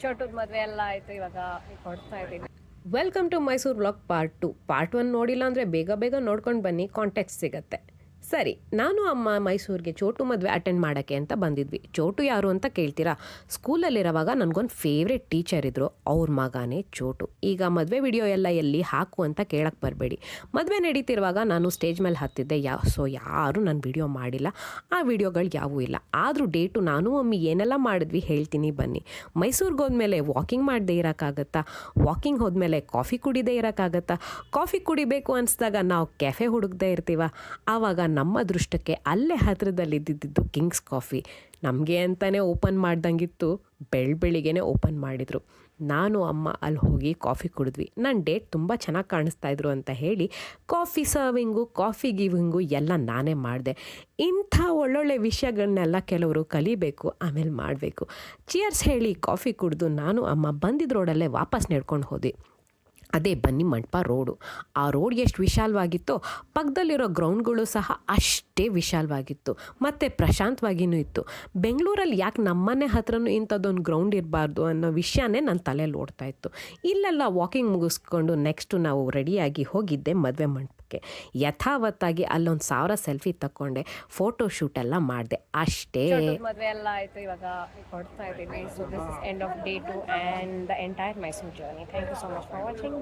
ಚೋಟದ ಮದುವೆ ಎಲ್ಲ ಆಯಿತು, ಇವಾಗ ಕೊಡ್ತಾ ಇದ್ದೀನಿ. Welcome to Mysuru vlog part 2. Part 1 ನೋಡಿಲ್ಲ ಅಂದರೆ ಬೇಗ ಬೇಗ ನೋಡ್ಕೊಂಡು ಬನ್ನಿ, ಕಾಂಟೆಕ್ಸ್ಟ್ ಸಿಗುತ್ತೆ. ಸರಿ, ನಾನು ಅಮ್ಮ ಮೈಸೂರಿಗೆ ಚೋಟು ಮದುವೆ ಅಟೆಂಡ್ ಮಾಡೋಕ್ಕೆ ಅಂತ ಬಂದಿದ್ವಿ. ಚೋಟು ಯಾರು ಅಂತ ಕೇಳ್ತೀರಾ? ಸ್ಕೂಲಲ್ಲಿರೋವಾಗ ನನಗೊಂದು ಫೇವ್ರೆಟ್ ಟೀಚರ್ ಇದ್ದರು, ಅವ್ರ ಮಗನೇ ಚೋಟು. ಈಗ ಮದುವೆ ವಿಡಿಯೋ ಎಲ್ಲ ಎಲ್ಲಿ ಹಾಕು ಅಂತ ಕೇಳಕ್ಕೆ ಬರಬೇಡಿ. ಮದುವೆ ನಡೀತಿರುವಾಗ ನಾನು ಸ್ಟೇಜ್ ಮೇಲೆ ಹತ್ತಿದ್ದೆ, ಯಾರು ನನ್ನ ವಿಡಿಯೋ ಮಾಡಿಲ್ಲ, ಆ ವಿಡಿಯೋಗಳು ಯಾವೂ ಇಲ್ಲ. ಆದರೂ ಡೇಟು ನಾನು ಮಮ್ಮಿ ಏನೆಲ್ಲ ಮಾಡಿದ್ವಿ ಹೇಳ್ತೀನಿ ಬನ್ನಿ. ಮೈಸೂರಿಗೆ ಹೋದ್ಮೇಲೆ ವಾಕಿಂಗ್ ಮಾಡದೇ ಇರೋಕ್ಕಾಗತ್ತಾ? ವಾಕಿಂಗ್ ಹೋದ್ಮೇಲೆ ಕಾಫಿ ಕುಡಿದೇ ಇರೋಕ್ಕಾಗತ್ತಾ? ಕಾಫಿ ಕುಡಿಬೇಕು ಅನಿಸ್ದಾಗ ನಾವು ಕೆಫೆ ಹುಡುಕ್ದೇ ಇರ್ತೀವ? ಆವಾಗ ನಮ್ಮ ಅದೃಷ್ಟಕ್ಕೆ ಅಲ್ಲೇ ಹತ್ತಿರದಲ್ಲಿದ್ದಿದ್ದು ಕಿಂಗ್ಸ್ ಕಾಫಿ. ನಮಗೆ ಅಂತಲೇ ಓಪನ್ ಮಾಡ್ದಂಗಿತ್ತು, ಬೆಳಿಗ್ಗೆನೇ ಓಪನ್ ಮಾಡಿದರು. ನಾನು ಅಮ್ಮ ಅಲ್ಲಿ ಹೋಗಿ ಕಾಫಿ ಕುಡಿದ್ವಿ. ನನ್ನ ಡೇಟ್ ತುಂಬ ಚೆನ್ನಾಗಿ ಕಾಣಿಸ್ತಾಯಿದ್ರು ಅಂತ ಹೇಳಿ ಕಾಫಿ ಸರ್ವಿಂಗು, ಕಾಫಿ ಗಿವಿಂಗು ಎಲ್ಲ ನಾನೇ ಮಾಡಿದೆ. ಇಂಥ ಒಳ್ಳೊಳ್ಳೆ ವಿಷಯಗಳನ್ನೆಲ್ಲ ಕೆಲವರು ಕಲಿಬೇಕು, ಆಮೇಲೆ ಮಾಡಬೇಕು. ಚಿಯರ್ಸ್ ಹೇಳಿ ಕಾಫಿ ಕುಡಿದು ನಾನು ಅಮ್ಮ ಬಂದಿದ್ದ ರೋಡಲ್ಲೇ ವಾಪಸ್ ನಡ್ಕೊಂಡು ಹೋದ್ವಿ. ಅದೇ ಬನ್ನಿ ಮಂಟಪ ರೋಡು. ಆ ರೋಡ್ ಎಷ್ಟು ವಿಶಾಲವಾಗಿತ್ತೋ ಪಕ್ಕದಲ್ಲಿರೋ ಗ್ರೌಂಡ್ಗಳು ಸಹ ಅಷ್ಟೇ ವಿಶಾಲವಾಗಿತ್ತು ಮತ್ತು ಪ್ರಶಾಂತವಾಗಿಯೂ ಇತ್ತು. ಬೆಂಗಳೂರಲ್ಲಿ ಯಾಕೆ ನಮ್ಮನೆ ಹತ್ರನೂ ಇಂಥದ್ದೊಂದು ಗ್ರೌಂಡ್ ಇರಬಾರ್ದು ಅನ್ನೋ ವಿಷಯನೇ ನನ್ನ ತಲೆಯಲ್ಲಿ ಓಡ್ತಾ ಇತ್ತು. ಇಲ್ಲೆಲ್ಲ ವಾಕಿಂಗ್ ಮುಗಿಸ್ಕೊಂಡು ನೆಕ್ಸ್ಟು ನಾವು ರೆಡಿಯಾಗಿ ಹೋಗಿದ್ದೆ ಮದುವೆ ಮಂಟಪಕ್ಕೆ. ಯಥಾವತ್ತಾಗಿ ಅಲ್ಲೊಂದು 1000 ಸೆಲ್ಫಿ ತಗೊಂಡೆ, ಫೋಟೋ ಶೂಟ್ ಎಲ್ಲ ಮಾಡಿದೆ, ಅಷ್ಟೇ. ಚೋಟದ ಮದುವೆ ಎಲ್ಲ ಆಯಿತು, ಇವಾಗ ಕೊಡ್ತಾ ಇದ್ದೀನಿ. So this is end of day 2 and the entire Mysuru journey. Thank you so much for watching.